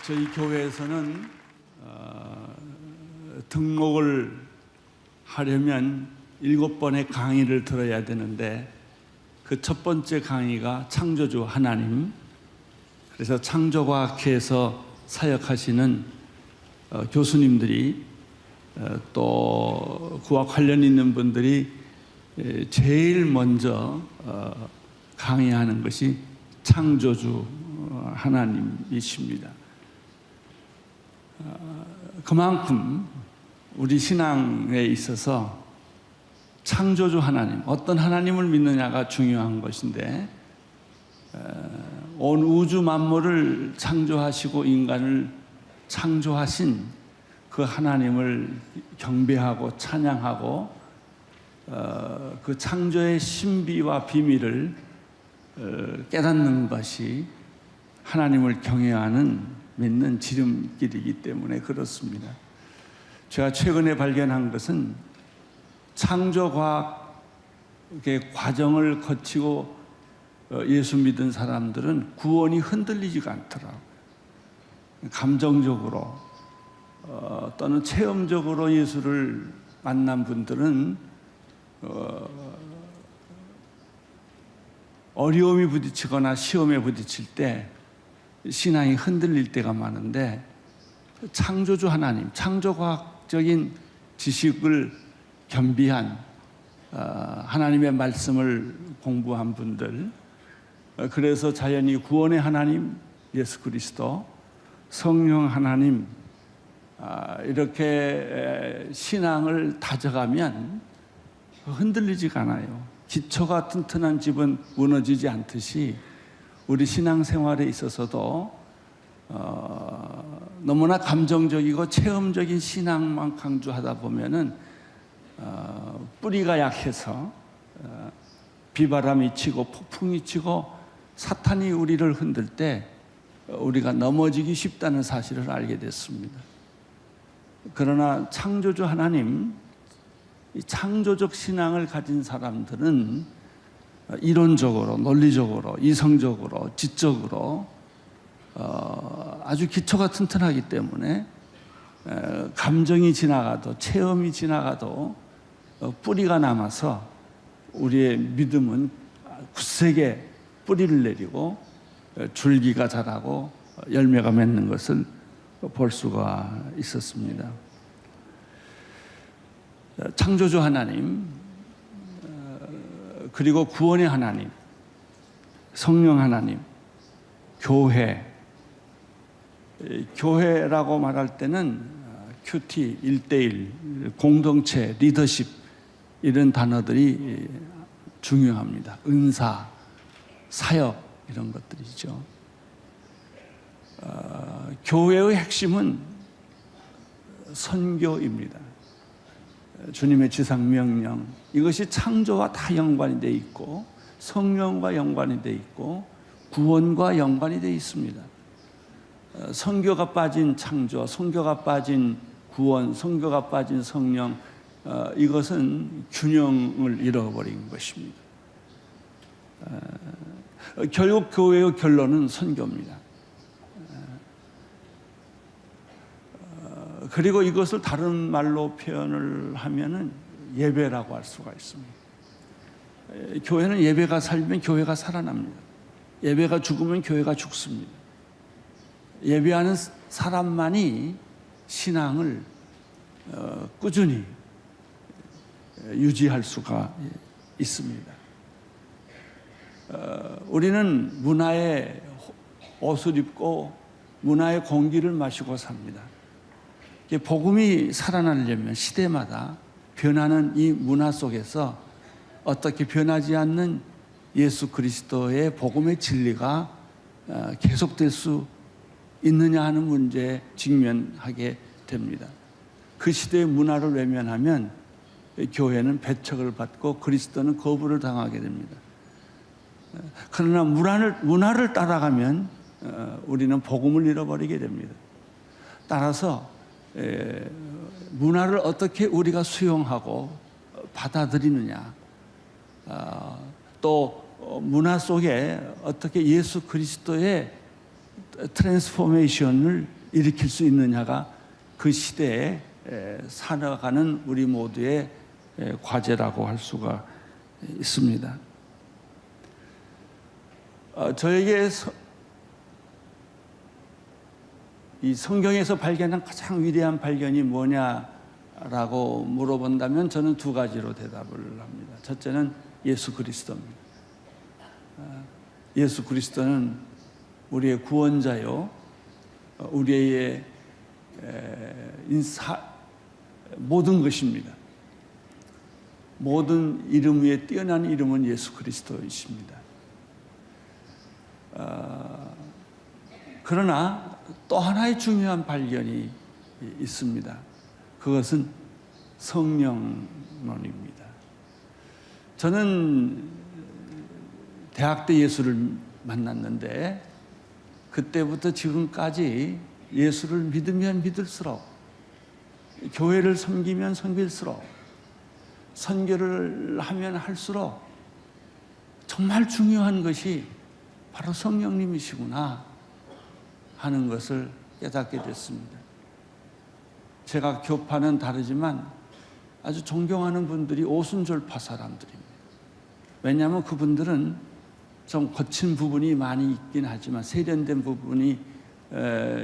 저희 교회에서는 등록을 하려면 7번의 강의를 들어야 되는데 그 첫 번째 강의가 창조주 하나님, 그래서 창조과학회에서 사역하시는 교수님들이 또 그와 관련 있는 분들이 제일 먼저 강의하는 것이 창조주 하나님이십니다. 그만큼 우리 신앙에 있어서 창조주 하나님, 어떤 하나님을 믿느냐가 중요한 것인데, 온 우주 만물을 창조하시고 인간을 창조하신 그 하나님을 경배하고 찬양하고 그 창조의 신비와 비밀을 깨닫는 것이 하나님을 경외하는 믿는 지름길이기 때문에 그렇습니다. 제가 최근에 발견한 것은 창조과학의 과정을 거치고 예수 믿은 사람들은 구원이 흔들리지가 않더라고요. 감정적으로 또는 체험적으로 예수를 만난 분들은 어려움이 부딪히거나 시험에 부딪힐 때 신앙이 흔들릴 때가 많은데, 창조주 하나님, 창조과학적인 지식을 겸비한 하나님의 말씀을 공부한 분들, 그래서 자연히 구원의 하나님 예수 그리스도, 성령 하나님, 이렇게 신앙을 다져가면 흔들리지가 않아요. 기초가 튼튼한 집은 무너지지 않듯이 우리 신앙생활에 있어서도 너무나 감정적이고 체험적인 신앙만 강조하다 보면은 뿌리가 약해서 비바람이 치고 폭풍이 치고 사탄이 우리를 흔들 때 우리가 넘어지기 쉽다는 사실을 알게 됐습니다. 그러나 창조주 하나님, 이 창조적 신앙을 가진 사람들은 이론적으로, 논리적으로, 이성적으로, 지적으로 아주 기초가 튼튼하기 때문에 감정이 지나가도, 체험이 지나가도 뿌리가 남아서 우리의 믿음은 굳세게 뿌리를 내리고 줄기가 자라고 열매가 맺는 것을 볼 수가 있었습니다. 창조주 하나님, 그리고 구원의 하나님, 성령 하나님, 교회라고 말할 때는 큐티, 1:1, 공동체, 리더십, 이런 단어들이 중요합니다. 은사, 사역, 이런 것들이죠. 교회의 핵심은 선교입니다. 주님의 지상명령, 이것이 창조와 다 연관이 되어 있고 성령과 연관이 되어 있고 구원과 연관이 되어 있습니다. 선교가 빠진 창조, 선교가 빠진 구원, 선교가 빠진 성령, 이것은 균형을 잃어버린 것입니다. 결국 교회의 결론은 선교입니다. 그리고 이것을 다른 말로 표현을 하면은 예배라고 할 수가 있습니다. 교회는 예배가 살면 교회가 살아납니다. 예배가 죽으면 교회가 죽습니다. 예배하는 사람만이 신앙을 꾸준히 유지할 수가 있습니다. 우리는 문화의 옷을 입고 문화의 공기를 마시고 삽니다. 복음이 살아나려면 시대마다 변하는 이 문화 속에서 어떻게 변하지 않는 예수 그리스도의 복음의 진리가 계속될 수 있느냐 하는 문제에 직면하게 됩니다. 그 시대의 문화를 외면하면 교회는 배척을 받고 그리스도는 거부를 당하게 됩니다. 그러나 문화를 따라가면 우리는 복음을 잃어버리게 됩니다. 따라서 문화를 어떻게 우리가 수용하고 받아들이느냐, 또 문화 속에 어떻게 예수 그리스도의 트랜스포메이션을 일으킬 수 있느냐가 그 시대에 살아가는 우리 모두의 과제라고 할 수가 있습니다. 저에게 이 성경에서 발견한 가장 위대한 발견이 뭐냐라고 물어본다면 저는 두 가지로 대답을 합니다. 첫째는 예수 그리스도입니다. 예수 그리스도는 우리의 구원자요, 우리의 모든 것입니다. 모든 이름 위에 뛰어난 이름은 예수 그리스도이십니다. 그러나 또 하나의 중요한 발견이 있습니다. 그것은 성령론입니다. 저는 대학 때 예수를 만났는데 그때부터 지금까지 예수를 믿으면 믿을수록, 교회를 섬기면 섬길수록, 선교를 하면 할수록 정말 중요한 것이 바로 성령님이시구나 하는 것을 깨닫게 됐습니다. 제가 교파는 다르지만 아주 존경하는 분들이 오순절파 사람들입니다. 왜냐하면 그분들은 좀 거친 부분이 많이 있긴 하지만, 세련된 부분이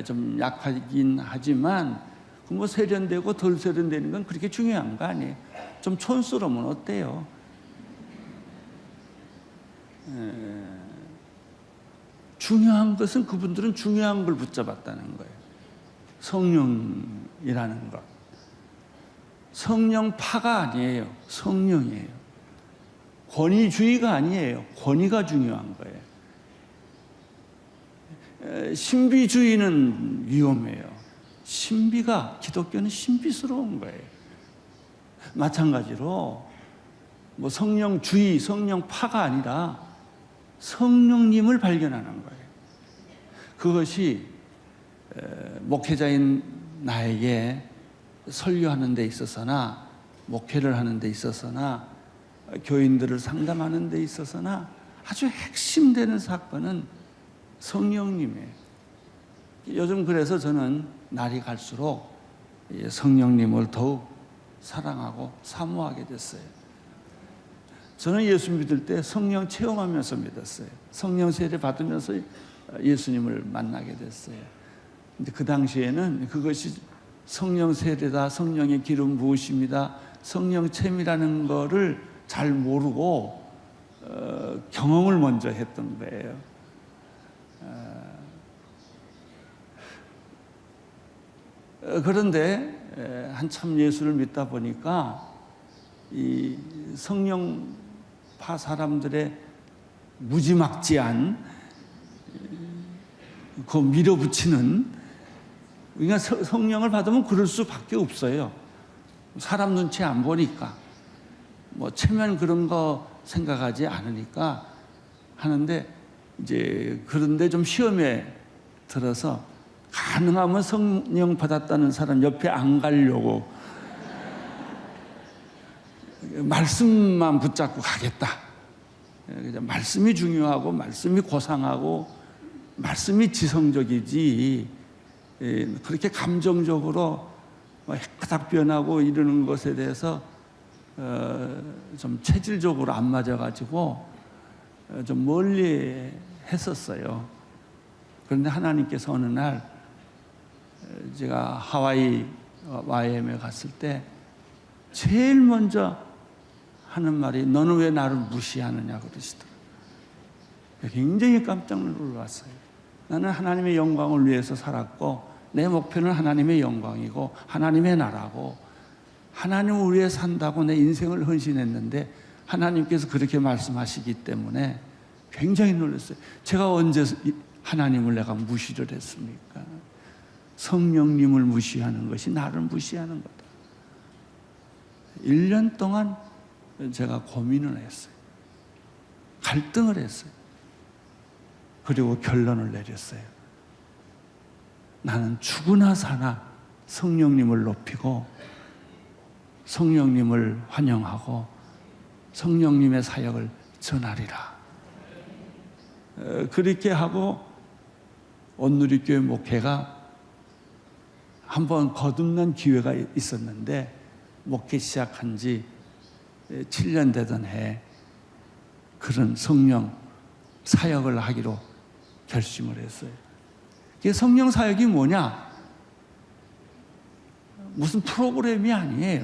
좀 약하긴 하지만, 뭐 세련되고 덜 세련되는 건 그렇게 중요한 거 아니에요. 좀 촌스러우면 어때요? 중요한 것은 그분들은 중요한 걸 붙잡았다는 거예요. 성령이라는 것. 성령파가 아니에요. 성령이에요. 권위주의가 아니에요. 권위가 중요한 거예요. 신비주의는 위험해요. 기독교는 신비스러운 거예요. 마찬가지로 뭐 성령주의, 성령파가 아니라 성령님을 발견하는 거예요. 그것이 목회자인 나에게 설교하는 데 있어서나, 목회를 하는 데 있어서나, 교인들을 상담하는 데 있어서나 아주 핵심되는 사건은 성령님이에요. 요즘 그래서 저는 날이 갈수록 성령님을 더욱 사랑하고 사모하게 됐어요. 저는 예수 믿을 때 성령 체험하면서 믿었어요. 성령 세례 받으면서 예수님을 만나게 됐어요. 근데 그 당시에는 그것이 성령 세례다, 성령의 기름 부으심이다, 성령 체험이라는 거를 잘 모르고 경험을 먼저 했던 거예요. 그런데 한참 예수를 믿다 보니까 이 성령파 사람들의 무지막지한 그 밀어붙이는, 그러니까 성령을 받으면 그럴 수밖에 없어요. 사람 눈치 안 보니까, 뭐 체면 그런 거 생각하지 않으니까 하는데, 이제 그런데 좀 시험에 들어서 가능하면 성령 받았다는 사람 옆에 안 가려고 말씀만 붙잡고 가겠다. 말씀이 중요하고, 말씀이 고상하고, 말씀이 지성적이지, 그렇게 감정적으로 헷가닥 변하고 이러는 것에 대해서 좀 체질적으로 안 맞아가지고 좀 멀리 했었어요. 그런데 하나님께서 어느 날 제가 하와이 YM에 갔을 때 제일 먼저 하는 말이 너는 왜 나를 무시하느냐 그러시더라고요. 굉장히 깜짝 놀랐어요. 나는 하나님의 영광을 위해서 살았고 내 목표는 하나님의 영광이고 하나님의 나라고 하나님을 위해 산다고 내 인생을 헌신했는데 하나님께서 그렇게 말씀하시기 때문에 굉장히 놀랐어요. 제가 언제 하나님을 내가 무시를 했습니까? 성령님을 무시하는 것이 나를 무시하는 거다. 1년 동안 제가 고민을 했어요. 갈등을 했어요. 그리고 결론을 내렸어요. 나는 죽으나 사나 성령님을 높이고 성령님을 환영하고 성령님의 사역을 전하리라. 그렇게 하고 온누리교회 목회가 한번 거듭난 기회가 있었는데 목회 시작한 지 7년 되던 해에 그런 성령 사역을 하기로 결심을 했어요. 이게 성령 사역이 뭐냐? 무슨 프로그램이 아니에요.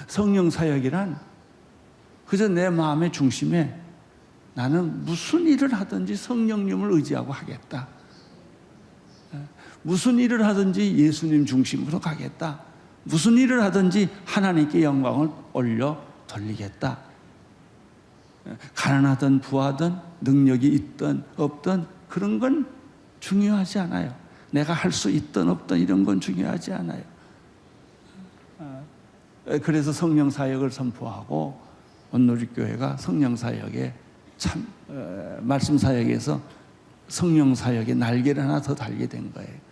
성령 사역이란 그저 내 마음의 중심에 나는 무슨 일을 하든지 성령님을 의지하고 하겠다. 무슨 일을 하든지 예수님 중심으로 가겠다. 무슨 일을 하든지 하나님께 영광을 올려 돌리겠다. 가난하든 부하든 능력이 있든 없든 그런 건 중요하지 않아요. 내가 할 수 있든 없든 이런 건 중요하지 않아요. 그래서 성령 사역을 선포하고 온누리교회가 성령 사역에 참 말씀 사역에서 성령 사역에 날개를 하나 더 달게 된 거예요.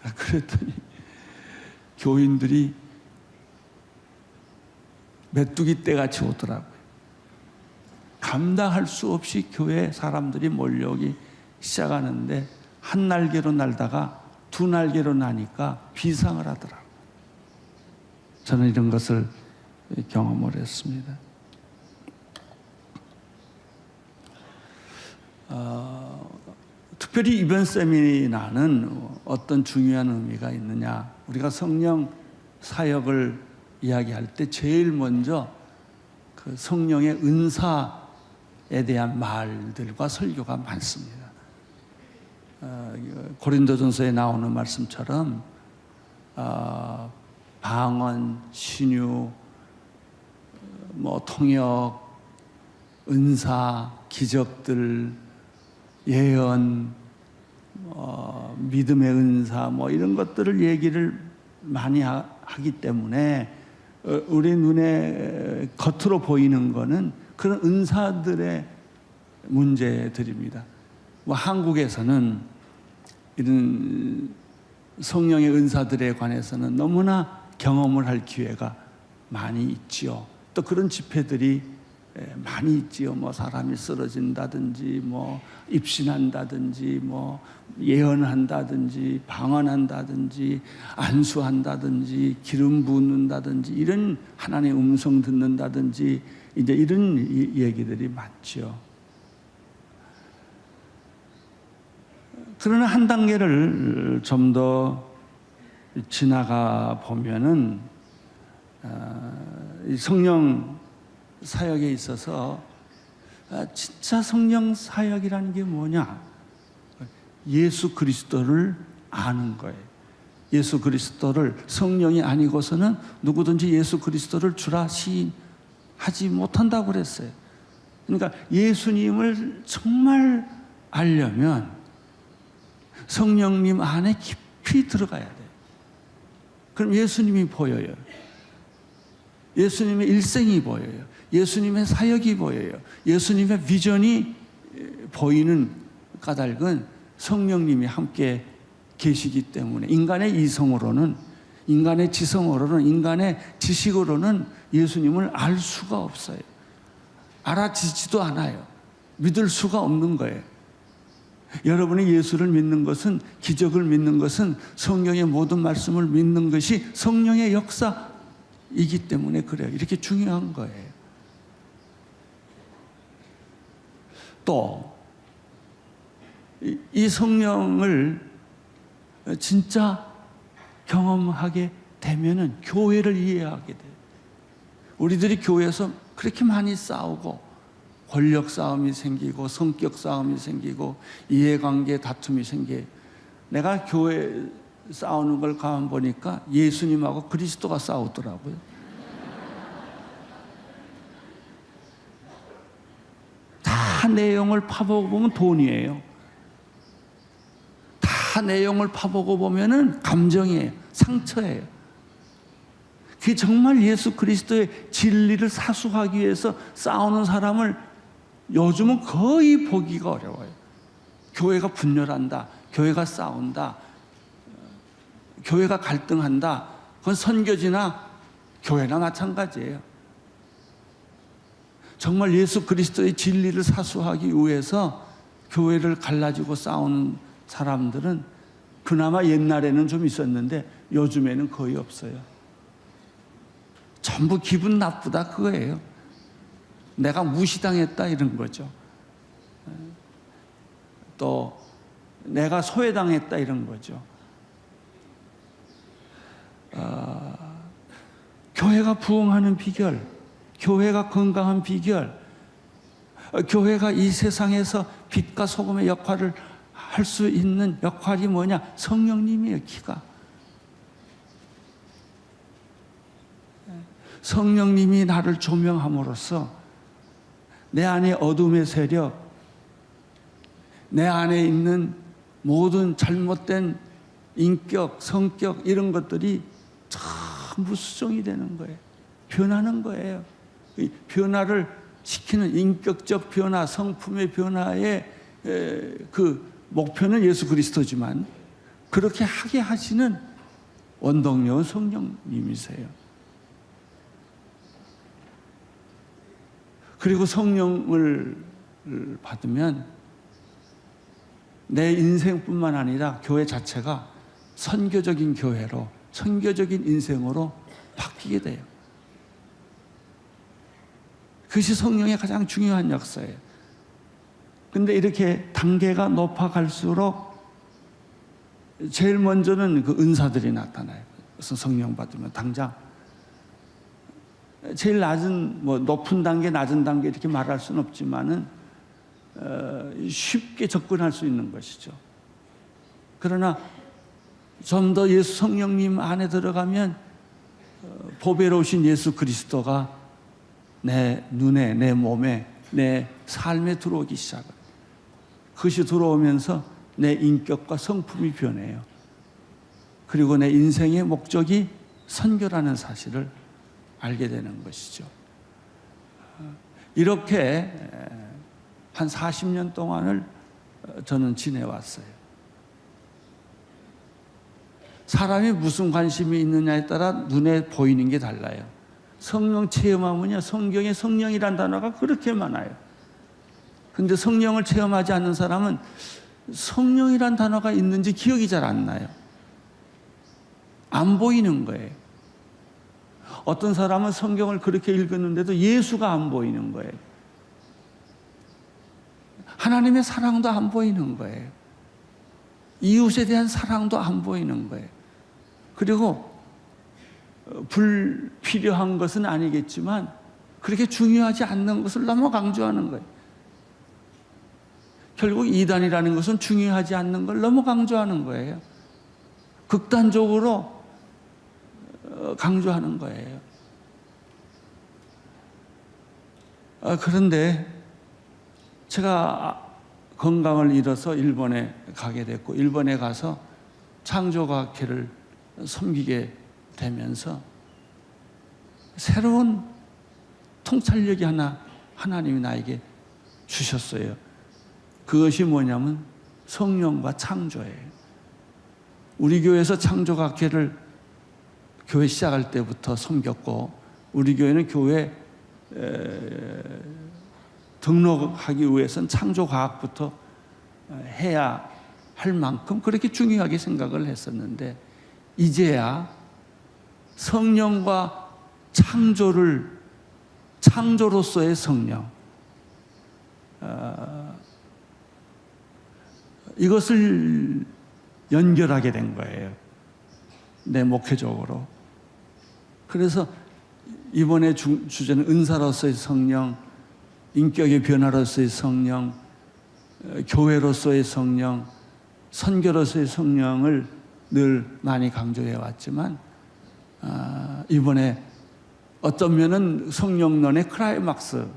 그랬더니 교인들이 메뚜기 떼같이 오더라고요. 감당할 수 없이 교회 사람들이 몰려오기 시작하는데 한 날개로 날다가 두 날개로 나니까 비상을 하더라고요. 저는 이런 것을 경험을 했습니다. 특별히 이번 세미나는 어떤 중요한 의미가 있느냐? 우리가 성령 사역을 이야기할 때 제일 먼저 그 성령의 은사에 대한 말들과 설교가 많습니다. 고린도전서에 나오는 말씀처럼 방언, 신유, 통역, 은사, 기적들, 예언, 믿음의 은사 이런 것들을 얘기를 많이 하기 때문에 우리 눈에 겉으로 보이는 거는 그런 은사들의 문제들입니다. 한국에서는 이런 성령의 은사들에 관해서는 너무나 경험을 할 기회가 많이 있지요. 또 그런 집회들이 많이 있지요. 사람이 쓰러진다든지, 입신한다든지, 예언한다든지, 방언한다든지, 안수한다든지, 기름 붓는다든지, 이런 하나님의 음성 듣는다든지, 이제 이런 얘기들이 많죠. 그러나 한 단계를 좀 더 지나가 보면은 이 성령 사역에 있어서 진짜 성령 사역이라는 게 뭐냐? 예수 그리스도를 아는 거예요. 예수 그리스도를 성령이 아니고서는 누구든지 예수 그리스도를 주라 시인하지 못한다고 그랬어요. 그러니까 예수님을 정말 알려면 성령님 안에 깊이 들어가야 돼요. 그럼 예수님이 보여요. 예수님의 일생이 보여요. 예수님의 사역이 보여요. 예수님의 비전이 보이는 까닭은 성령님이 함께 계시기 때문에 인간의 이성으로는, 인간의 지성으로는, 인간의 지식으로는 예수님을 알 수가 없어요. 알아지지도 않아요. 믿을 수가 없는 거예요. 여러분이 예수를 믿는 것은, 기적을 믿는 것은, 성령의 모든 말씀을 믿는 것이 성령의 역사이기 때문에 그래요. 이렇게 중요한 거예요. 또 이 성령을 진짜 경험하게 되면은 교회를 이해하게 돼요. 우리들이 교회에서 그렇게 많이 싸우고 권력 싸움이 생기고 성격 싸움이 생기고 이해관계 다툼이 생겨요. 내가 교회 싸우는 걸 가만 보니까 예수님하고 그리스도가 싸우더라고요. 다 내용을 파보고 보면 돈이에요. 다 내용을 파보고 보면은 감정이에요. 상처예요. 그게 정말 예수 그리스도의 진리를 사수하기 위해서 싸우는 사람을 요즘은 거의 보기가 어려워요. 교회가 분열한다, 교회가 싸운다, 교회가 갈등한다. 그건 선교지나 교회나 마찬가지예요. 정말 예수 그리스도의 진리를 사수하기 위해서 교회를 갈라지고 싸우는 사람들은 그나마 옛날에는 좀 있었는데 요즘에는 거의 없어요. 전부 기분 나쁘다 그거예요. 내가 무시당했다 이런 거죠. 또 내가 소외당했다 이런 거죠. 교회가 부흥하는 비결, 교회가 건강한 비결, 교회가 이 세상에서 빛과 소금의 역할을 할 수 있는 역할이 뭐냐? 성령님이에요. 키가. 성령님이 나를 조명함으로써 내 안에 어둠의 세력, 내 안에 있는 모든 잘못된 인격, 성격 이런 것들이 전부 수정이 되는 거예요. 변하는 거예요. 이 변화를 시키는 인격적 변화, 성품의 변화의 그 목표는 예수 그리스도지만 그렇게 하게 하시는 원동력은 성령님이세요. 그리고 성령을 받으면 내 인생뿐만 아니라 교회 자체가 선교적인 교회로, 선교적인 인생으로 바뀌게 돼요. 그것이 성령의 가장 중요한 역사예요. 근데 이렇게 단계가 높아갈수록 제일 먼저는 그 은사들이 나타나요. 그래서 성령 받으면 당장 제일 낮은, 높은 단계, 낮은 단계 이렇게 말할 수는 없지만은 쉽게 접근할 수 있는 것이죠. 그러나 좀 더 예수 성령님 안에 들어가면 보배로우신 예수 그리스도가 내 눈에, 내 몸에, 내 삶에 들어오기 시작합니다. 그것이 들어오면서 내 인격과 성품이 변해요. 그리고 내 인생의 목적이 선교라는 사실을 알게 되는 것이죠. 이렇게 한 40년 동안을 저는 지내왔어요. 사람이 무슨 관심이 있느냐에 따라 눈에 보이는 게 달라요. 성령 체험하면요, 성경에 성령이란 단어가 그렇게 많아요. 근데 성령을 체험하지 않는 사람은 성령이란 단어가 있는지 기억이 잘 안 나요. 안 보이는 거예요. 어떤 사람은 성경을 그렇게 읽었는데도 예수가 안 보이는 거예요. 하나님의 사랑도 안 보이는 거예요. 이웃에 대한 사랑도 안 보이는 거예요. 그리고 불필요한 것은 아니겠지만 그렇게 중요하지 않는 것을 너무 강조하는 거예요. 결국 이단이라는 것은 중요하지 않는 걸 너무 강조하는 거예요. 극단적으로 강조하는 거예요. 그런데 제가 건강을 잃어서 일본에 가게 됐고, 일본에 가서 창조과학회를 섬기게 되면서 새로운 통찰력이 하나님이 나에게 주셨어요. 그것이 뭐냐면 성령과 창조예요. 우리 교회에서 창조과학회를 교회 시작할 때부터 섬겼고, 우리 교회는 교회 등록하기 위해서는 창조과학부터 해야 할 만큼 그렇게 중요하게 생각을 했었는데, 이제야 성령과 창조로서의 성령, 이것을 연결하게 된 거예요. 내 목회적으로. 그래서 이번에 주제는 은사로서의 성령, 인격의 변화로서의 성령, 교회로서의 성령, 선교로서의 성령을 늘 많이 강조해 왔지만, 이번에 어떤 면은 성령론의 클라이막스라고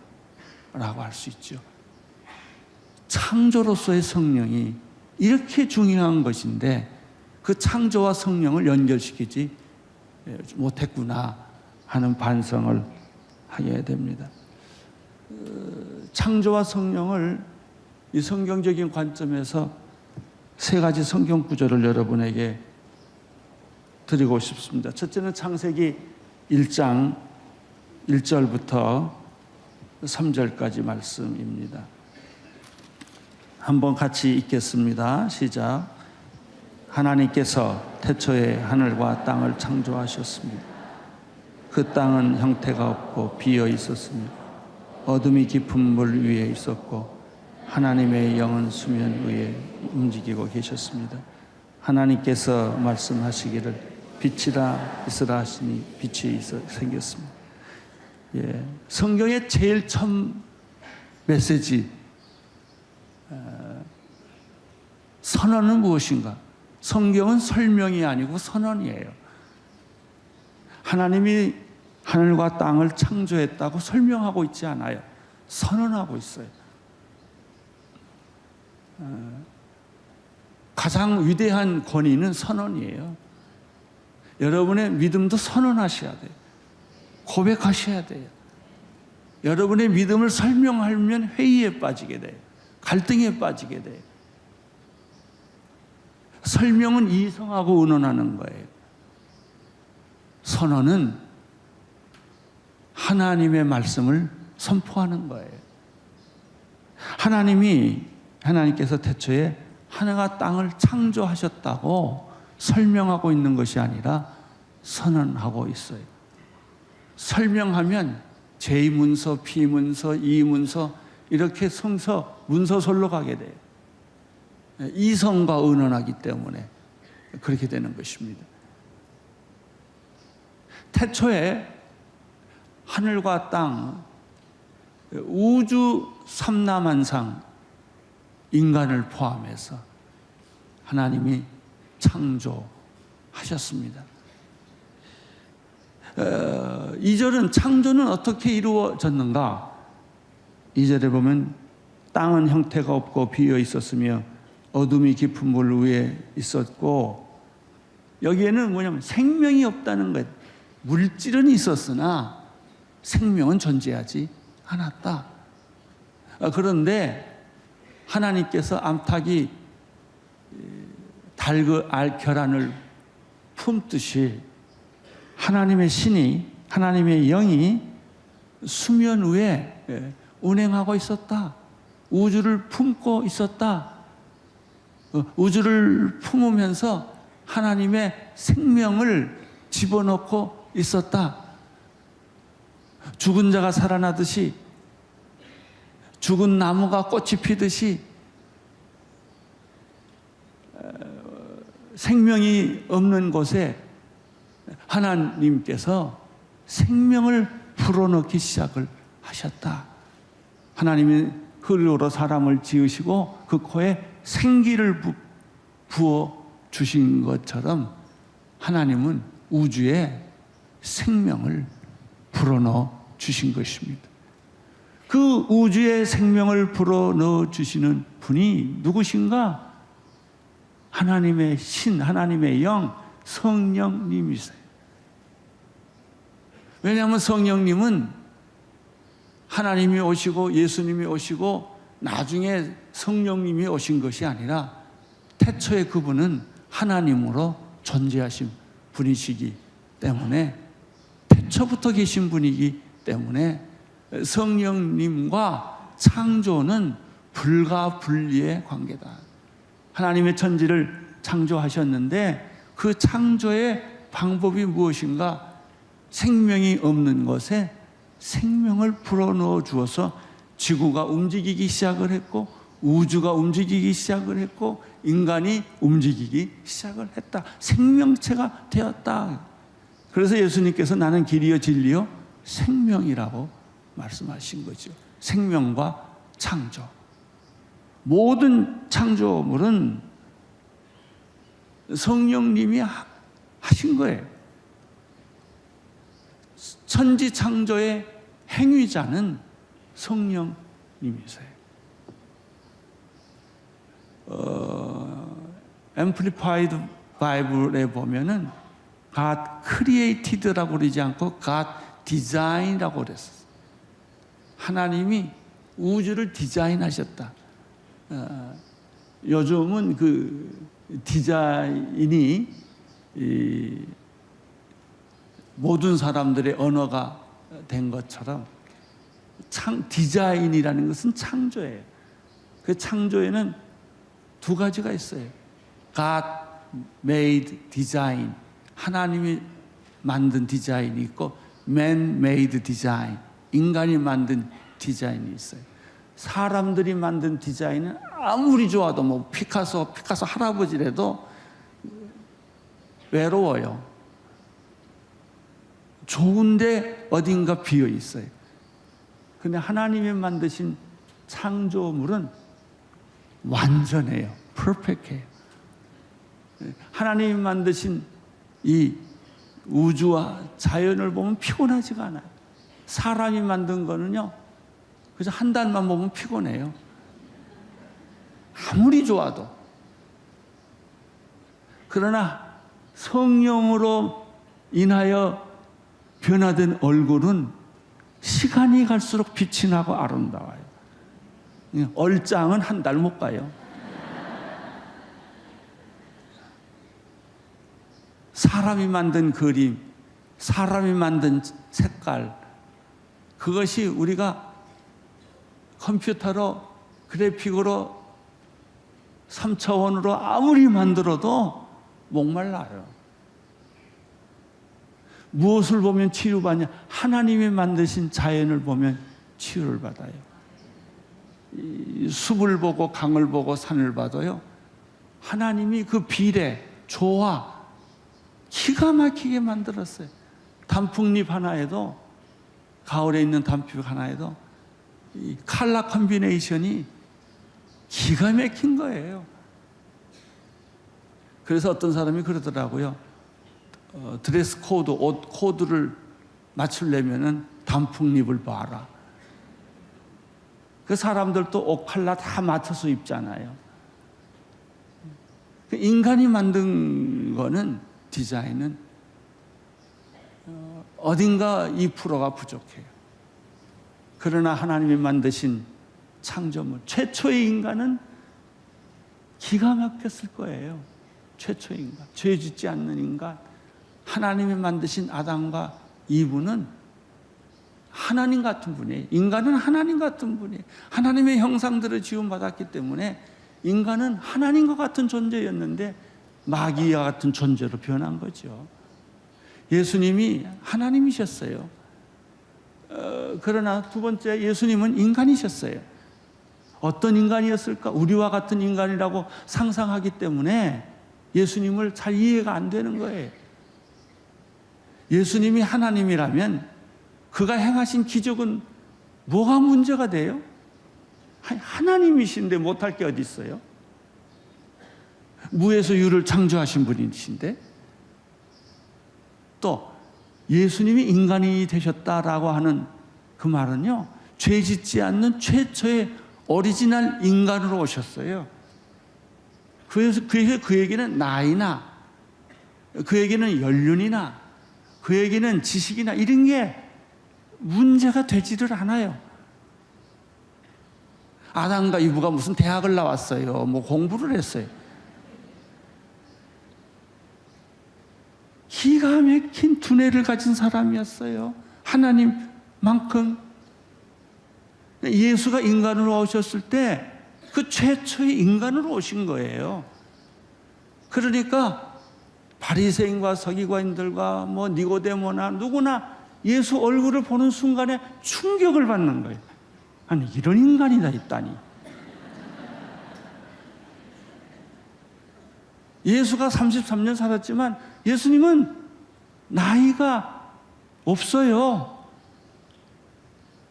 할 수 있죠. 창조로서의 성령이 이렇게 중요한 것인데 그 창조와 성령을 연결시키지 못했구나 하는 반성을 하게 됩니다. 창조와 성령을 이 성경적인 관점에서 세 가지 성경 구절을 여러분에게 드리고 싶습니다. 첫째는 창세기 1장 1절부터 3절까지 말씀입니다. 한번 같이 읽겠습니다. 시작. 하나님께서 태초에 하늘과 땅을 창조하셨습니다. 그 땅은 형태가 없고 비어 있었으며 어둠이 깊은 물 위에 있었고 하나님의 영은 수면 위에 움직이고 계셨습니다. 하나님께서 말씀하시기를 빛이라 있으라 하시니 빛이 생겼습니다. 성경의 제일 처음 메시지 선언은 무엇인가? 성경은 설명이 아니고 선언이에요. 하나님이 하늘과 땅을 창조했다고 설명하고 있지 않아요. 선언하고 있어요. 가장 위대한 권위는 선언이에요. 여러분의 믿음도 선언하셔야 돼요. 고백하셔야 돼요. 여러분의 믿음을 설명하면 회의에 빠지게 돼요. 갈등에 빠지게 돼요. 설명은 이성하고 의논하는 거예요. 선언은 하나님의 말씀을 선포하는 거예요. 하나님께서 태초에 하늘과 땅을 창조하셨다고 설명하고 있는 것이 아니라 선언하고 있어요. 설명하면 제2문서, B문서, E문서 이렇게 문서설로 가게 돼요. 이성과 의논하기 때문에 그렇게 되는 것입니다. 태초에 하늘과 땅, 우주 삼라만상, 인간을 포함해서 하나님이 창조하셨습니다. 2절은 창조는 어떻게 이루어졌는가? 2절에 보면 땅은 형태가 없고 비어 있었으며 어둠이 깊은 물 위에 있었고, 여기에는 뭐냐면 생명이 없다는 것. 물질은 있었으나 생명은 존재하지 않았다. 그런데 하나님께서 암탉이 계란을 품듯이 하나님의 신이, 하나님의 영이 수면 위에 운행하고 있었다. 우주를 품고 있었다. 우주를 품으면서 하나님의 생명을 집어넣고 있었다. 죽은 자가 살아나듯이, 죽은 나무가 꽃이 피듯이 생명이 없는 곳에 하나님께서 생명을 불어넣기 시작을 하셨다. 하나님이 흙으로 사람을 지으시고 그 코에 생기를 부어 주신 것처럼 하나님은 우주에 생명을 불어넣어 주신 것입니다. 그 우주에 생명을 불어넣어 주시는 분이 누구신가? 하나님의 신, 하나님의 영, 성령님이세요. 왜냐하면 성령님은 하나님이 오시고 예수님이 오시고 나중에 성령님이 오신 것이 아니라 태초에 그분은 하나님으로 존재하신 분이시기 때문에, 태초부터 계신 분이기 때문에 성령님과 창조는 불가분리의 관계다. 하나님의 천지를 창조하셨는데 그 창조의 방법이 무엇인가? 생명이 없는 것에 생명을 불어넣어 주어서 지구가 움직이기 시작을 했고, 우주가 움직이기 시작을 했고, 인간이 움직이기 시작을 했다. 생명체가 되었다. 그래서 예수님께서 나는 길이요 진리요 생명이라고 말씀하신 거죠. 생명과 창조. 모든 창조물은 성령님이 하신 거예요. 천지 창조의 행위자는 성령님이세요. Amplified Bible에 보면은 God created라고 그러지 않고 God design이라고 그랬어요. 하나님이 우주를 디자인하셨다. 요즘은 그 디자인이 모든 사람들의 언어가 된 것처럼 디자인이라는 것은 창조예요. 그 창조에는 두 가지가 있어요. God made design, 하나님이 만든 디자인이 있고 man made design, 인간이 만든 디자인이 있어요. 사람들이 만든 디자인은 아무리 좋아도 뭐 피카소 할아버지라도 외로워요. 좋은데 어딘가 비어 있어요. 근데 하나님이 만드신 창조물은 완전해요. 퍼펙트해요. 하나님이 만드신 이 우주와 자연을 보면 피곤하지가 않아요. 사람이 만든 거는요, 그래서 한 달만 보면 피곤해요. 아무리 좋아도. 그러나 성령으로 인하여 변화된 얼굴은 시간이 갈수록 빛이 나고 아름다워요. 얼짱은 한 달 못 가요. 사람이 만든 그림, 사람이 만든 색깔, 그것이 우리가 컴퓨터로, 그래픽으로, 3차원으로 아무리 만들어도 목말라요. 무엇을 보면 치유받냐? 하나님이 만드신 자연을 보면 치유를 받아요. 이 숲을 보고 강을 보고 산을 봐도요, 하나님이 그 비례, 조화 기가 막히게 만들었어요. 단풍잎 하나에도, 가을에 있는 단풍잎 하나에도 이 컬러 콤비네이션이 기가 막힌 거예요. 그래서 어떤 사람이 그러더라고요. 드레스 코드, 옷 코드를 맞추려면은 단풍잎을 봐라. 그 사람들도 옷 컬러 다 맞춰서 입잖아요. 인간이 만든 거는, 디자인은 어딘가 2%가 부족해요. 그러나 하나님이 만드신 창조물, 최초의 인간은 기가 막혔을 거예요. 최초의 인간, 죄 짓지 않는 인간, 하나님이 만드신 아담과 이브는 하나님 같은 분이에요. 인간은 하나님 같은 분이에요. 하나님의 형상대로 지음받았기 때문에 인간은 하나님과 같은 존재였는데 마귀와 같은 존재로 변한 거죠. 예수님이 하나님이셨어요. 그러나 두 번째, 예수님은 인간이셨어요. 어떤 인간이었을까? 우리와 같은 인간이라고 상상하기 때문에 예수님을 잘 이해가 안 되는 거예요. 예수님이 하나님이라면 그가 행하신 기적은 뭐가 문제가 돼요? 하나님이신데 못할 게 어디 있어요? 무에서 유를 창조하신 분이신데, 또 예수님이 인간이 되셨다라고 하는 그 말은요, 죄 짓지 않는 최초의 오리지널 인간으로 오셨어요. 그래서 그에게는 나이나, 그에게는 연륜이나, 그에게는 지식이나 이런 게 문제가 되지를 않아요. 아담과 이브가 무슨 대학을 나왔어요? 뭐 공부를 했어요? 기가 막힌 두뇌를 가진 사람이었어요. 하나님만큼. 예수가 인간으로 오셨을 때 그 최초의 인간으로 오신 거예요. 그러니까 바리새인과 서기관들과 뭐 니고데모나 누구나 예수 얼굴을 보는 순간에 충격을 받는 거예요. 아니, 이런 인간이 다 있다니. 예수가 33년 살았지만 예수님은 나이가 없어요.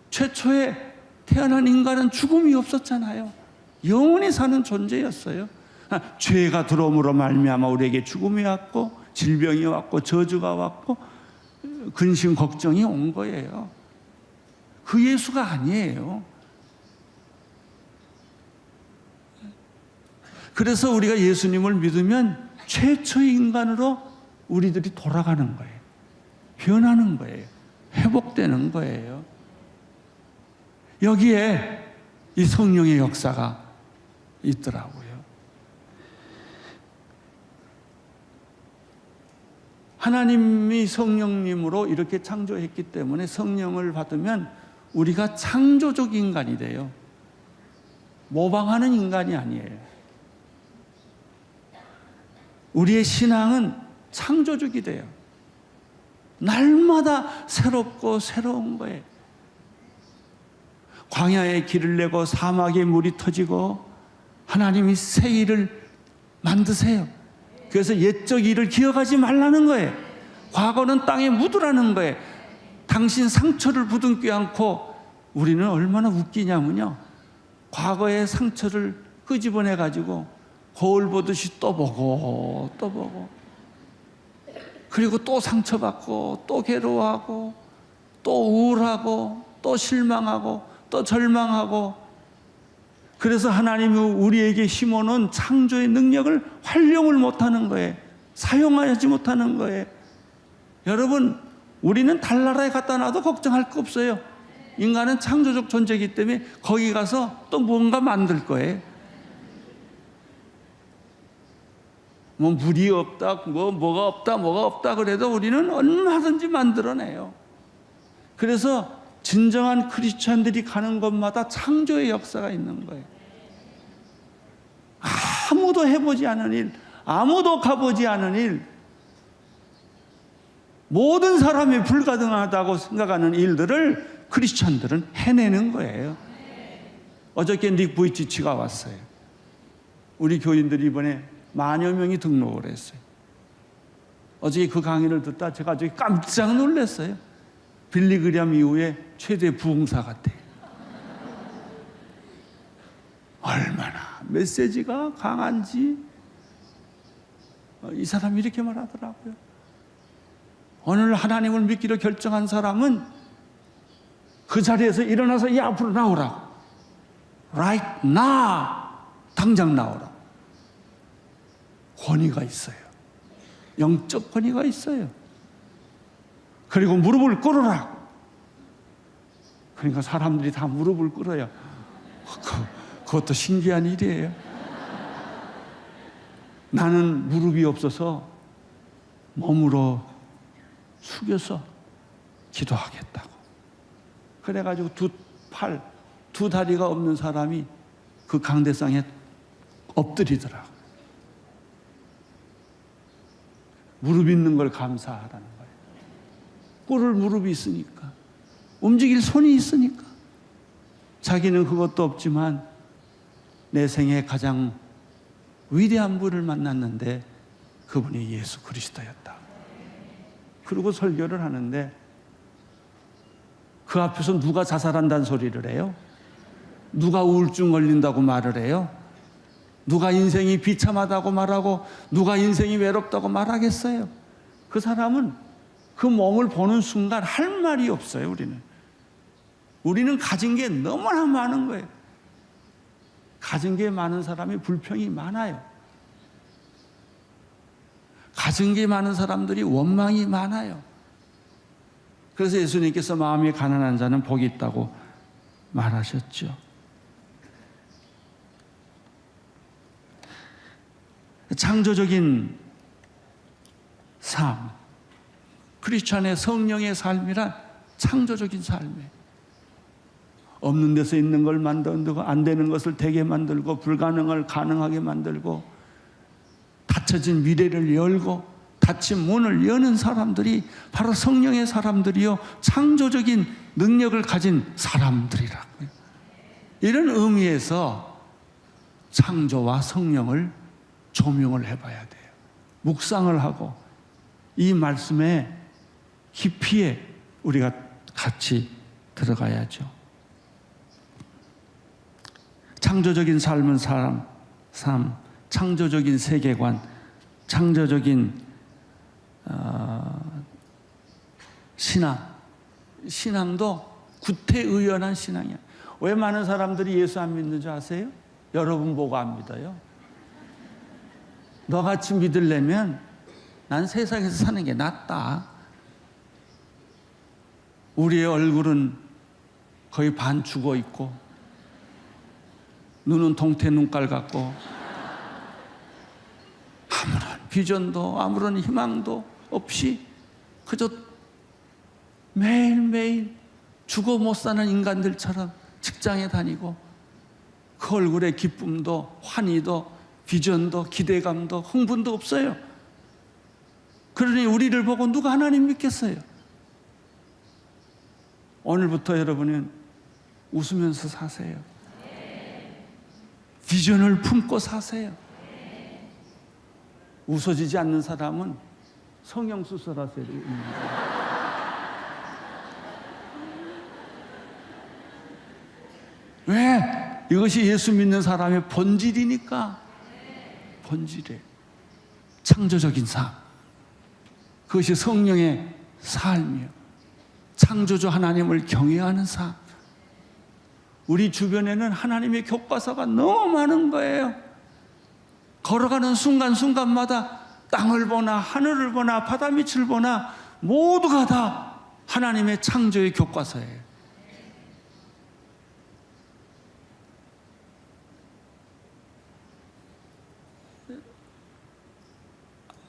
최초에 태어난 인간은 죽음이 없었잖아요. 영원히 사는 존재였어요. 죄가 들어옴으로 말미암아 우리에게 죽음이 왔고, 질병이 왔고, 저주가 왔고, 근심 걱정이 온 거예요. 그 예수가 아니에요. 그래서 우리가 예수님을 믿으면 최초의 인간으로 우리들이 돌아가는 거예요. 변하는 거예요. 회복되는 거예요. 여기에 이 성령의 역사가 있더라고요. 하나님이 성령님으로 이렇게 창조했기 때문에 성령을 받으면 우리가 창조적 인간이 돼요. 모방하는 인간이 아니에요. 우리의 신앙은 창조적이 돼요. 날마다 새롭고 새로운 거예요. 광야에 길을 내고 사막에 물이 터지고 하나님이 새 일을 만드세요. 그래서 옛적 일을 기억하지 말라는 거예요. 과거는 땅에 묻으라는 거예요. 당신 상처를 부둥켜 안고 우리는 얼마나 웃기냐면요. 과거의 상처를 끄집어내 가지고 거울 보듯이 또 보고 또 보고 그리고 또 상처받고 또 괴로워하고 또 우울하고 또 실망하고 또 절망하고 그래서 하나님이 우리에게 심어놓은 창조의 능력을 활용을 못하는 거예요. 사용하지 못하는 거예요. 여러분 우리는 달나라에 갖다 놔도 걱정할 거 없어요. 인간은 창조적 존재이기 때문에 거기 가서 또 뭔가 만들 거예요. 뭐 물이 없다, 뭐가 없다 그래도 우리는 얼마든지 만들어내요. 그래서 진정한 크리스찬들이 가는 곳마다 창조의 역사가 있는 거예요. 아무도 해보지 않은 일, 아무도 가보지 않은 일, 모든 사람이 불가능하다고 생각하는 일들을 크리스찬들은 해내는 거예요. 어저께 닉 부이치치가 왔어요. 우리 교인들이 이번에 10,000여 명이 등록을 했어요. 어저께 그 강의를 듣다 제가 아주 깜짝 놀랐어요. 빌리그리암 이후에 최대 부흥사 같아요. 얼마나 메시지가 강한지 이 사람이 이렇게 말하더라고요. 오늘 하나님을 믿기로 결정한 사람은 그 자리에서 일어나서 이 앞으로 나오라고. Right now. 당장 나오라고. 권위가 있어요. 영적 권위가 있어요. 그리고 무릎을 꿇으라고. 그러니까 사람들이 다 무릎을 꿇어요. 그것도 신기한 일이에요. 나는 무릎이 없어서 몸으로 숙여서 기도하겠다고. 그래가지고 두 다리가 없는 사람이 그 강대상에 엎드리더라고. 무릎 있는 걸 감사하라는 거예요. 꿇을 무릎이 있으니까, 움직일 손이 있으니까. 자기는 그것도 없지만 내 생에 가장 위대한 분을 만났는데 그분이 예수 그리스도였다. 그리고 설교를 하는데 그 앞에서 누가 자살한다는 소리를 해요? 누가 우울증 걸린다고 말을 해요? 누가 인생이 비참하다고 말하고 누가 인생이 외롭다고 말하겠어요? 그 사람은 그 몸을 보는 순간 할 말이 없어요. 우리는 가진 게 너무나 많은 거예요. 가진 게 많은 사람이 불평이 많아요. 가진 게 많은 사람들이 원망이 많아요. 그래서 예수님께서 마음이 가난한 자는 복이 있다고 말하셨죠. 창조적인 삶, 크리스찬의 성령의 삶이란 창조적인 삶이에요. 없는 데서 있는 걸 만들고 안 되는 것을 되게 만들고 불가능을 가능하게 만들고 닫혀진 미래를 열고 닫힌 문을 여는 사람들이 바로 성령의 사람들이요 창조적인 능력을 가진 사람들이라고요. 이런 의미에서 창조와 성령을 조명을 해봐야 돼요. 묵상을 하고 이 말씀의 깊이에 우리가 같이 들어가야죠. 창조적인 삶은 삶, 창조적인 세계관, 창조적인 신앙도 구태의연한 신앙이야. 왜 많은 사람들이 예수 안 믿는 줄 아세요? 여러분 보고 안 믿어요. 너같이 믿으려면 난 세상에서 사는 게 낫다. 우리의 얼굴은 거의 반 죽어 있고 눈은 동태 눈깔 같고 아무런 비전도 아무런 희망도 없이 그저 매일매일 죽어 못 사는 인간들처럼 직장에 다니고 그 얼굴에 기쁨도 환희도 비전도 기대감도 흥분도 없어요. 그러니 우리를 보고 누가 하나님 믿겠어요? 오늘부터 여러분은 웃으면서 사세요. 비전을 품고 사세요. 웃어지지 않는 사람은 성형수술하세요. 왜? 이것이 예수 믿는 사람의 본질이니까. 본질에 창조적인 삶, 그것이 성령의 삶이요, 창조주 하나님을 경외하는 삶. 우리 주변에는 하나님의 교과서가 너무 많은 거예요. 걸어가는 순간순간마다 땅을 보나 하늘을 보나 바다 밑을 보나 모두가 다 하나님의 창조의 교과서예요.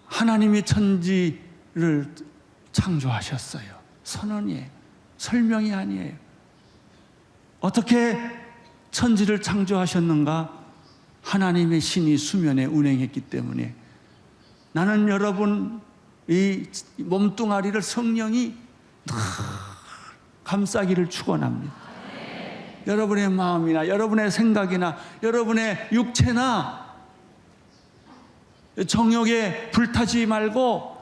하나님이 천지를 창조하셨어요. 선언이에요. 설명이 아니에요. 어떻게 천지를 창조하셨는가? 하나님의 신이 수면에 운행했기 때문에 나는 여러분 이 몸뚱아리를 성령이 감싸기를 축원합니다. 여러분의 마음이나 여러분의 생각이나 여러분의 육체나 정욕에 불타지 말고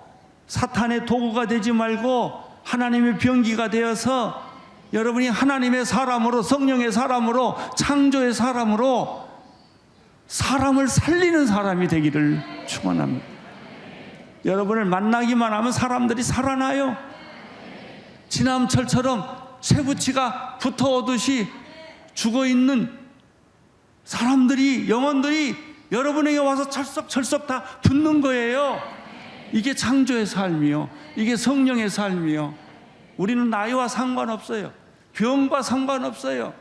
사탄의 도구가 되지 말고 하나님의 병기가 되어서 여러분이 하나님의 사람으로, 성령의 사람으로, 창조의 사람으로 사람을 살리는 사람이 되기를 축원합니다. 여러분을 만나기만 하면 사람들이 살아나요. 지남철처럼 쇠붙이가 붙어오듯이 죽어있는 사람들이, 영혼들이 여러분에게 와서 철썩철썩 다 붙는 거예요. 이게 창조의 삶이요, 이게 성령의 삶이요. 우리는 나이와 상관없어요. 병과 상관없어요.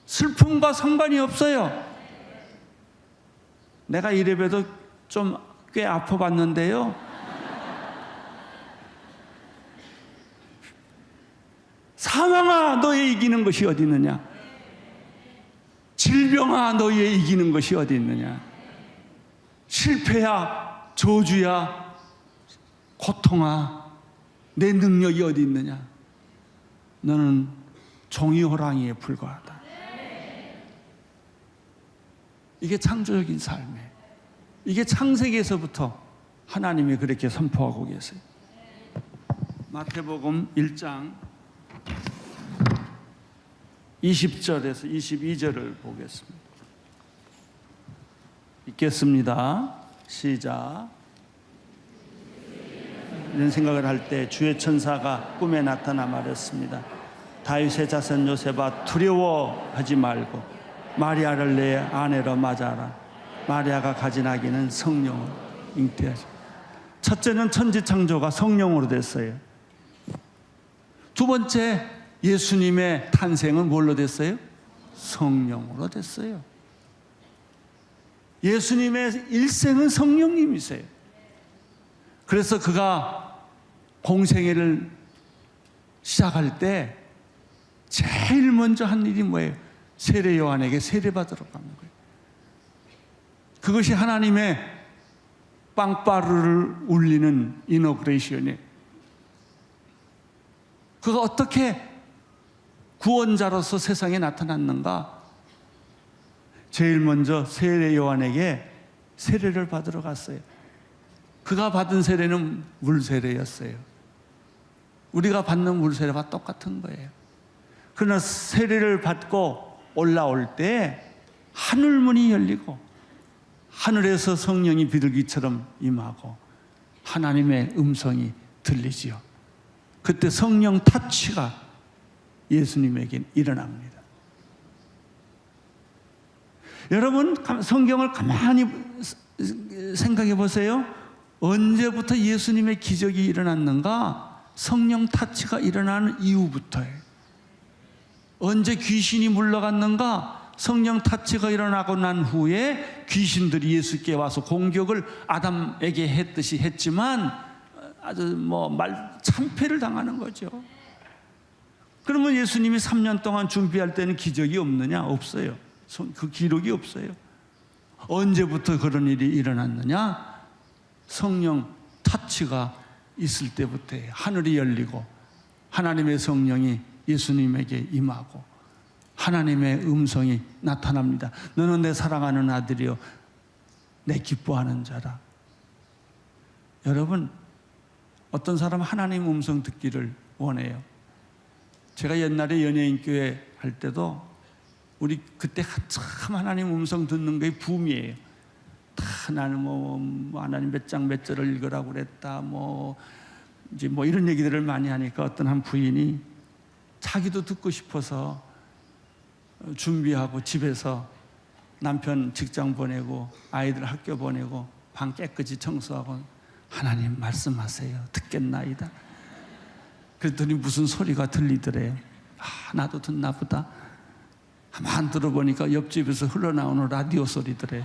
슬픔과 상관이 없어요. 내가 이래봬도 좀 꽤 아파봤는데요, 사망아 너의 이기는 것이 어디 있느냐? 질병아 너의 이기는 것이 어디 있느냐? 실패야, 저주야, 고통아 내 능력이 어디 있느냐? 너는 종이 호랑이에 불과하다. 이게 창조적인 삶이에요. 이게 창세기에서부터 하나님이 그렇게 선포하고 계세요. 마태복음 1장 20절에서 22절을 보겠습니다. 읽겠습니다. 시작. 이런 생각을 할 때 주의 천사가 꿈에 나타나 말했습니다. 다윗의 자손 요셉아, 두려워하지 말고 마리아를 내 아내로 맞아라. 마리아가 가진 아기는 성령으로 잉태하시. 첫째는 천지 창조가 성령으로 됐어요. 두 번째, 예수님의 탄생은 뭘로 됐어요? 성령으로 됐어요. 예수님의 일생은 성령님이세요. 그래서 그가 공생애를 시작할 때 제일 먼저 한 일이 뭐예요? 세례 요한에게 세례받으러 가는 거예요. 그것이 하나님의 빵빠르를 울리는 이노그레이션이에요. 그가 어떻게 구원자로서 세상에 나타났는가? 제일 먼저 세례 요한에게 세례를 받으러 갔어요. 그가 받은 세례는 물세례였어요. 우리가 받는 물세례와 똑같은 거예요. 그러나 세례를 받고 올라올 때 하늘문이 열리고 하늘에서 성령이 비둘기처럼 임하고 하나님의 음성이 들리지요. 그때 성령 타치가 예수님에게 일어납니다. 여러분, 성경을 가만히 생각해 보세요. 언제부터 예수님의 기적이 일어났는가? 성령 타치가 일어나는 이후부터예요. 언제 귀신이 물러갔는가? 성령 타치가 일어나고 난 후에 귀신들이 예수께 와서 공격을 아담에게 했듯이 했지만 아주 참패를 당하는 거죠. 그러면 예수님이 3년 동안 준비할 때는 기적이 없느냐? 없어요. 그 기록이 없어요. 언제부터 그런 일이 일어났느냐? 성령 타치가 있을 때부터예요. 하늘이 열리고 하나님의 성령이 예수님에게 임하고 하나님의 음성이 나타납니다. 너는 내 사랑하는 아들이요 내 기뻐하는 자라. 여러분, 어떤 사람은 하나님 음성 듣기를 원해요. 제가 옛날에 연예인교회 할 때도 우리 그때 한참 하나님 음성 듣는 게 붐이에요. 다 나는 뭐 하나님 몇 장 몇 절을 읽으라고 그랬다. 이제 이런 얘기들을 많이 하니까 어떤 한 부인이 자기도 듣고 싶어서 준비하고 집에서 남편 직장 보내고 아이들 학교 보내고 방 깨끗이 청소하고 하나님 말씀하세요. 듣겠나이다. 그랬더니 무슨 소리가 들리더래요. 나도 듣나 보다. 가만 들어보니까 옆집에서 흘러나오는 라디오 소리더래요.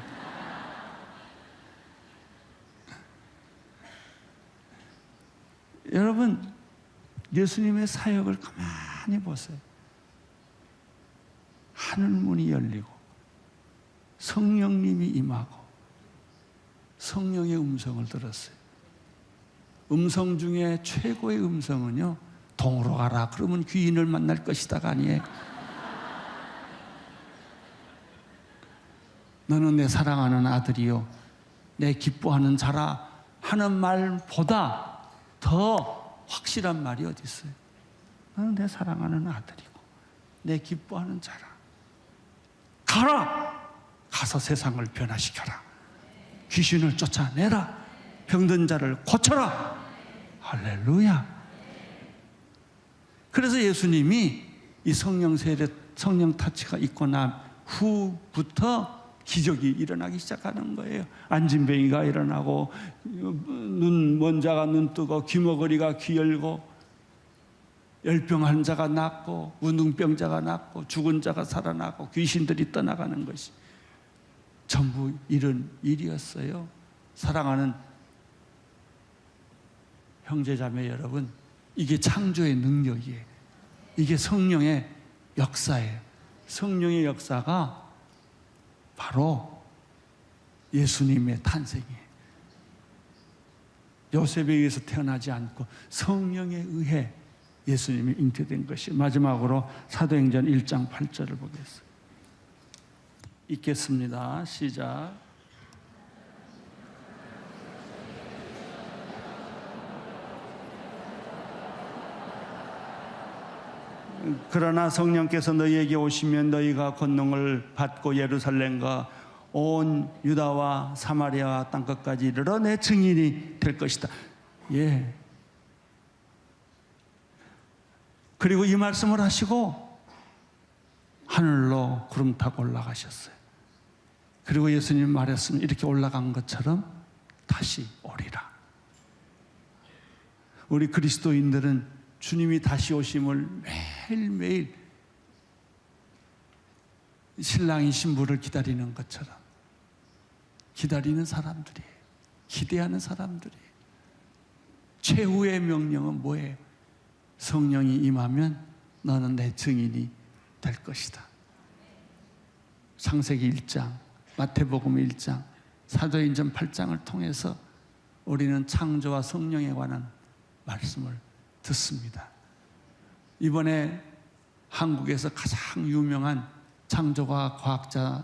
여러분, 예수님의 사역을 가만히 보세요. 하늘문이 열리고 성령님이 임하고 성령의 음성을 들었어요. 음성 중에 최고의 음성은요, 동으로 가라 그러면 귀인을 만날 것이다가 아니에요. 너는 내 사랑하는 아들이요 내 기뻐하는 자라 하는 말보다 더 확실한 말이 어디 있어요? 너는 내 사랑하는 아들이고 내 기뻐하는 자라. 가라! 가서 세상을 변화시켜라. 귀신을 쫓아내라. 병든 자를 고쳐라. 할렐루야. 그래서 예수님이 이 성령 세례, 성령 타치가 있고 난 후부터 기적이 일어나기 시작하는 거예요. 안진뱅이가 일어나고 먼 자가 눈 뜨고 귀머거리가 귀 열고 열병 환자가 낫고 운동병자가 낫고 죽은 자가 살아나고 귀신들이 떠나가는 것이 전부 이런 일이었어요. 사랑하는 형제자매 여러분, 이게 창조의 능력이에요. 이게 성령의 역사예요. 성령의 역사가 바로 예수님의 탄생이에요. 요셉에 의해서 태어나지 않고 성령에 의해 예수님이 잉태된 것이. 마지막으로 사도행전 1장 8절을 보겠습니다. 읽겠습니다. 시작. 그러나 성령께서 너희에게 오시면 너희가 권능을 받고 예루살렘과 온 유다와 사마리아와 땅끝까지 이르러 내 증인이 될 것이다. 예. 그리고 이 말씀을 하시고 하늘로 구름 타고 올라가셨어요. 그리고 예수님 말했으면 이렇게 올라간 것처럼 다시 오리라. 우리 그리스도인들은 주님이 다시 오심을 매일매일 신랑이 신부를 기다리는 것처럼 기다리는 사람들이에요. 기대하는 사람들이에요. 최후의 명령은 뭐예요? 성령이 임하면 너는 내 증인이 될 것이다. 창세기 1장, 마태복음 1장, 사도행전 8장을 통해서 우리는 창조와 성령에 관한 말씀을 듣습니다. 이번에 한국에서 가장 유명한 창조과 과학자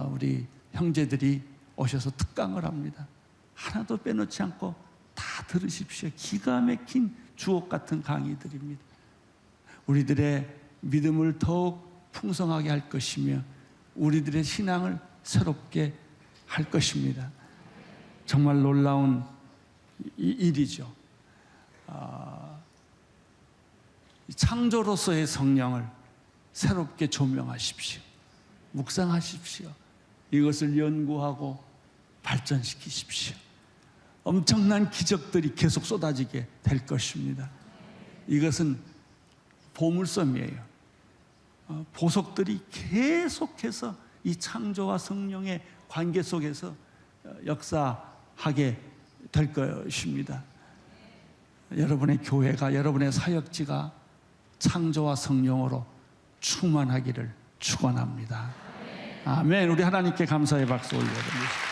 우리 형제들이 오셔서 특강을 합니다. 하나도 빼놓지 않고 다 들으십시오. 기가 막힌 주옥 같은 강의들입니다. 우리들의 믿음을 더욱 풍성하게 할 것이며 우리들의 신앙을 새롭게 할 것입니다. 정말 놀라운 일이죠. 창조로서의 성령을 새롭게 조명하십시오. 묵상하십시오. 이것을 연구하고 발전시키십시오. 엄청난 기적들이 계속 쏟아지게 될 것입니다. 이것은 보물섬이에요. 보석들이 계속해서 이 창조와 성령의 관계 속에서 역사하게 될 것입니다. 여러분의 교회가, 여러분의 사역지가 창조와 성령으로 충만하기를 축원합니다. 아멘. 우리 하나님께 감사의 박수 올려드립니다.